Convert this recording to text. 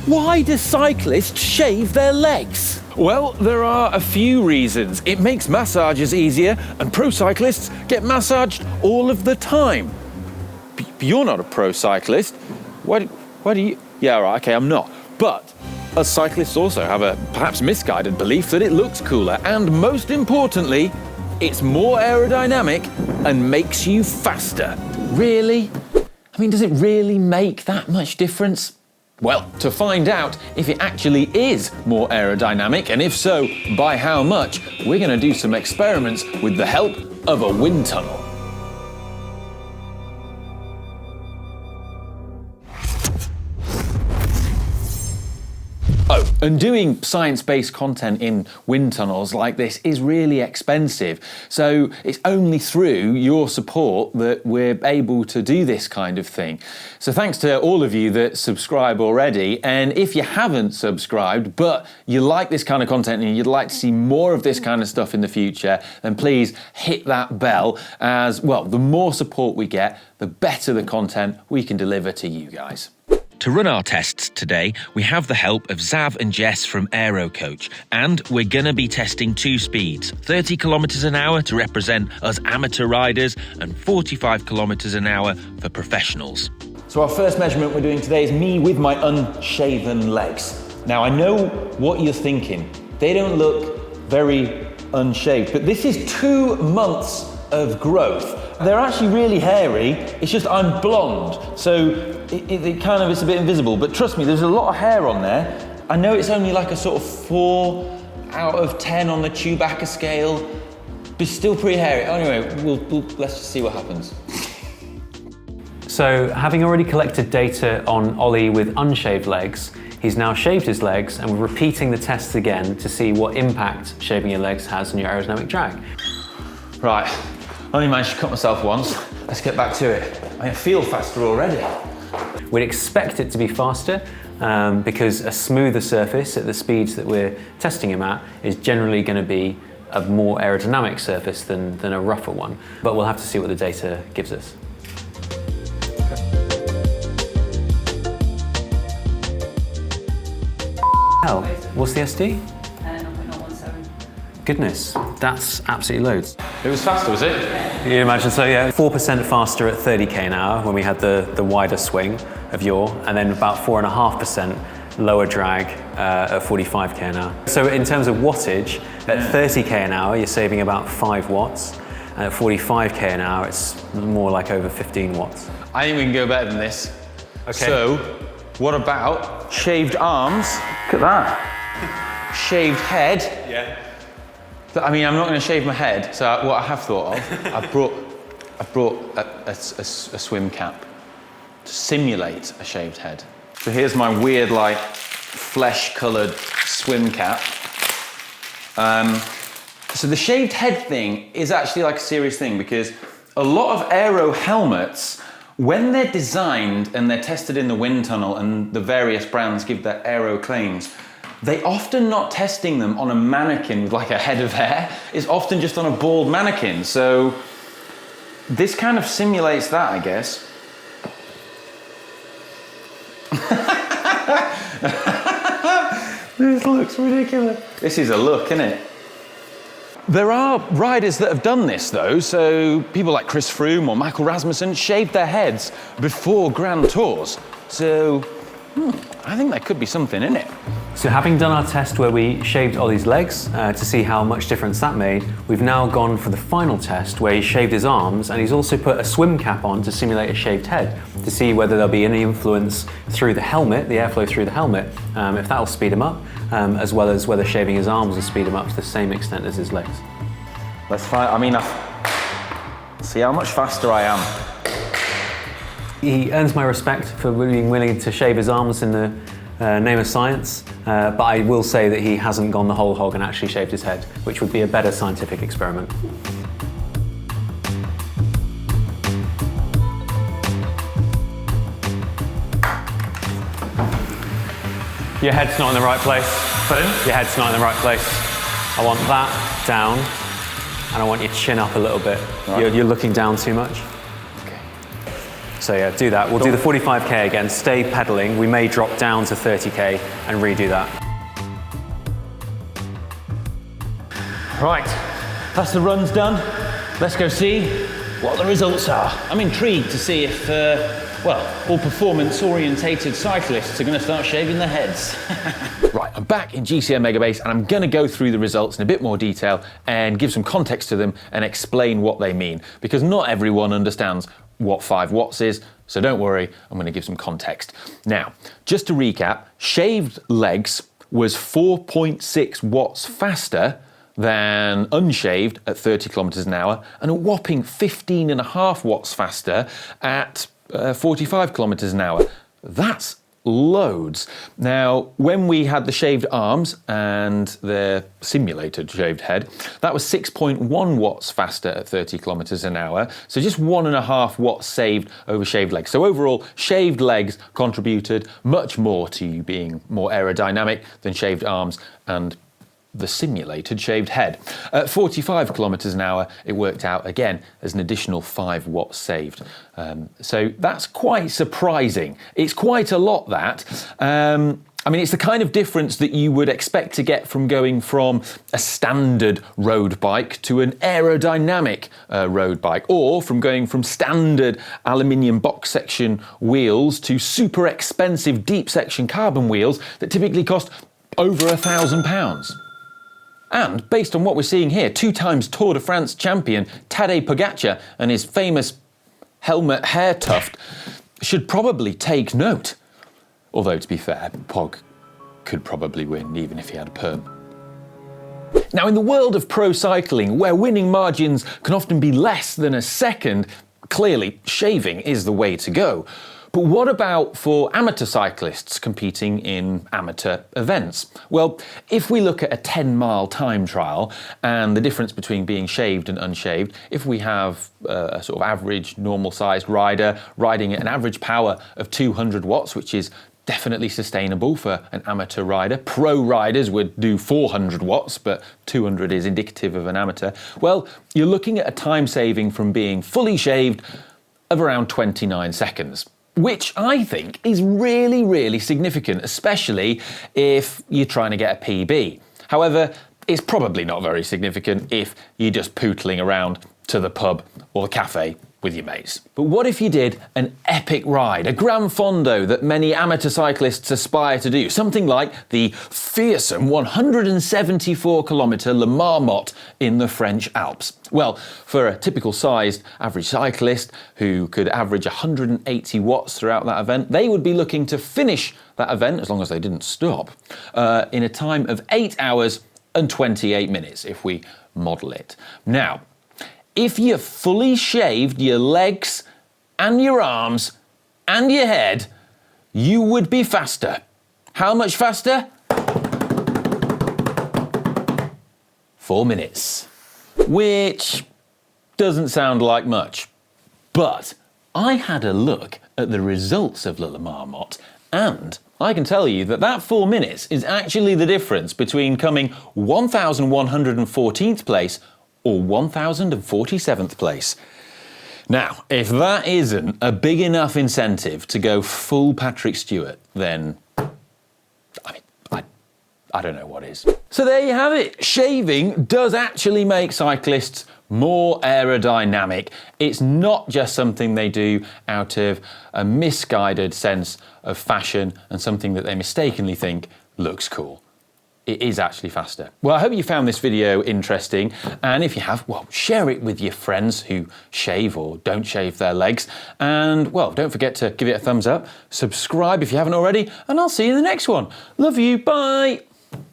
Why do cyclists shave their legs? Well, there are a few reasons. It makes massages easier, and pro cyclists get massaged all of the time. You're not a pro cyclist. Why do you? Yeah, right, okay, I'm not. But us cyclists also have a perhaps misguided belief that it looks cooler, and most importantly, it's more aerodynamic and makes you faster. Really? I mean, does it really make that much difference? Well, to find out if it actually is more aerodynamic, and if so, by how much, we're going to do some experiments with the help of a wind tunnel. Oh, and doing science-based content in wind tunnels like this is really expensive. So it's only through your support that we're able to do this kind of thing. So thanks to all of you that subscribe already. And if you haven't subscribed, but you like this kind of content and you'd like to see more of this kind of stuff in the future, then please hit that bell. As well, the more support we get, the better the content we can deliver to you guys. To run our tests today, we have the help of Zav and Jess from Aero, and we're going to be testing two speeds, 30 kilometers an hour to represent us amateur riders and 45 kilometers an hour for professionals. So our first measurement we're doing today is me with my unshaven legs. Now I know what you're thinking. They don't look very unshaved, but this is 2 months of growth. They're actually really hairy, it's just I'm blonde, so it kind of is a bit invisible, but trust me, there's a lot of hair on there. I know it's only like a sort of 4 out of 10 on the Chewbacca scale, but still pretty hairy. Anyway, let's just see what happens. So, having already collected data on Ollie with unshaved legs, he's now shaved his legs, and we're repeating the tests again to see what impact shaving your legs has on your aerodynamic drag. Right, I only managed to cut myself once. Let's get back to it. I feel faster already. We'd expect it to be faster because a smoother surface at the speeds that we're testing him at is generally going to be a more aerodynamic surface than a rougher one. But we'll have to see what the data gives us. Hell, what's the SD? 0.017. Goodness, that's absolutely loads. It was faster, was it? You'd imagine so, yeah. 4% faster at 30k an hour when we had the wider swing of yaw, and then about 4.5% lower drag at 45k an hour. So in terms of wattage, at 30k an hour, you're saving about 5 watts, and at 45k an hour, it's more like over 15 watts. I think we can go better than this. Okay. So, what about shaved arms? Look at that. Shaved head. Yeah. I mean, I'm not going to shave my head, so what I have thought of, I've brought a swim cap to simulate a shaved head. So here's my weird, like, flesh-coloured swim cap. So the shaved head thing is actually like a serious thing because a lot of Aero helmets, when they're designed and they're tested in the wind tunnel and the various brands give their Aero claims, they often not testing them on a mannequin with like a head of hair. It's often just on a bald mannequin. So this kind of simulates that, I guess. This looks ridiculous. This is a look, isn't it? There are riders that have done this though, so people like Chris Froome or Michael Rasmussen shaved their heads before Grand Tours. So I think there could be something in it. So having done our test where we shaved Ollie's legs to see how much difference that made, we've now gone for the final test where he shaved his arms, and he's also put a swim cap on to simulate a shaved head to see whether there'll be any influence through the helmet, the airflow through the helmet, if that'll speed him up, as well as whether shaving his arms will speed him up to the same extent as his legs. Let's find, see how much faster I am. He earns my respect for being willing to shave his arms in the name of science, but I will say that he hasn't gone the whole hog and actually shaved his head, which would be a better scientific experiment. Your head's not in the right place. Pardon? Your head's not in the right place. I want that down, and I want your chin up a little bit. Right. You're looking down too much. So yeah, do that. We'll do the 45k again, stay pedaling. We may drop down to 30k and redo that. Right, that's the runs done. Let's go see what the results are. I'm intrigued to see if, all performance-orientated cyclists are going to start shaving their heads. Right, I'm back in GCM Megabase and I'm going to go through the results in a bit more detail and give some context to them and explain what they mean, because not everyone understands what 5 watts is, so don't worry, I'm going to give some context. Now, just to recap, shaved legs was 4.6 watts faster than unshaved at 30 kilometers an hour, and a whopping 15.5 watts faster at 45 kilometers an hour. That's loads. Now, when we had the shaved arms and the simulated shaved head, that was 6.1 watts faster at 30 kilometers an hour. So just 1.5 watts saved over shaved legs. So overall, shaved legs contributed much more to you being more aerodynamic than shaved arms and the simulated shaved head. At 45 kilometers an hour, it worked out again as an additional 5 watts saved. So that's quite surprising. It's quite a lot, that. I mean, it's the kind of difference that you would expect to get from going from a standard road bike to an aerodynamic road bike, or from going from standard aluminium box section wheels to super expensive deep section carbon wheels that typically cost over £1,000. And based on what we're seeing here, 2 times Tour de France champion Tadej Pogačar and his famous helmet hair tuft should probably take note. Although, to be fair, Pog could probably win even if he had a perm. Now, in the world of pro cycling, where winning margins can often be less than a second, clearly shaving is the way to go. But what about for amateur cyclists competing in amateur events? Well, if we look at a 10-mile time trial and the difference between being shaved and unshaved, if we have a sort of average, normal-sized rider riding at an average power of 200 watts, which is definitely sustainable for an amateur rider. Pro riders would do 400 watts, but 200 is indicative of an amateur. Well, you're looking at a time saving from being fully shaved of around 29 seconds. Which I think is really, really significant, especially if you're trying to get a PB. However, it's probably not very significant if you're just pootling around to the pub or the cafe with your mates. But what if you did an epic ride, a Gran Fondo that many amateur cyclists aspire to do, something like the fearsome 174-kilometre Le Marmot in the French Alps? Well, for a typical sized average cyclist who could average 180 watts throughout that event, they would be looking to finish that event, as long as they didn't stop, in a time of 8 hours and 28 minutes, if we model it. Now, if you fully shaved your legs and your arms and your head, you would be faster. How much faster? 4 minutes. Which doesn't sound like much. But I had a look at the results of Le Marmot, and I can tell you that that 4 minutes is actually the difference between coming 1,114th place or 1,047th place. Now, if that isn't a big enough incentive to go full Patrick Stewart, then I don't know what is. So there you have it. Shaving does actually make cyclists more aerodynamic. It's not just something they do out of a misguided sense of fashion and something that they mistakenly think looks cool. It is actually faster. Well, I hope you found this video interesting, and if you have, well, share it with your friends who shave or don't shave their legs, and, well, don't forget to give it a thumbs up, subscribe if you haven't already, and I'll see you in the next one. Love you, bye!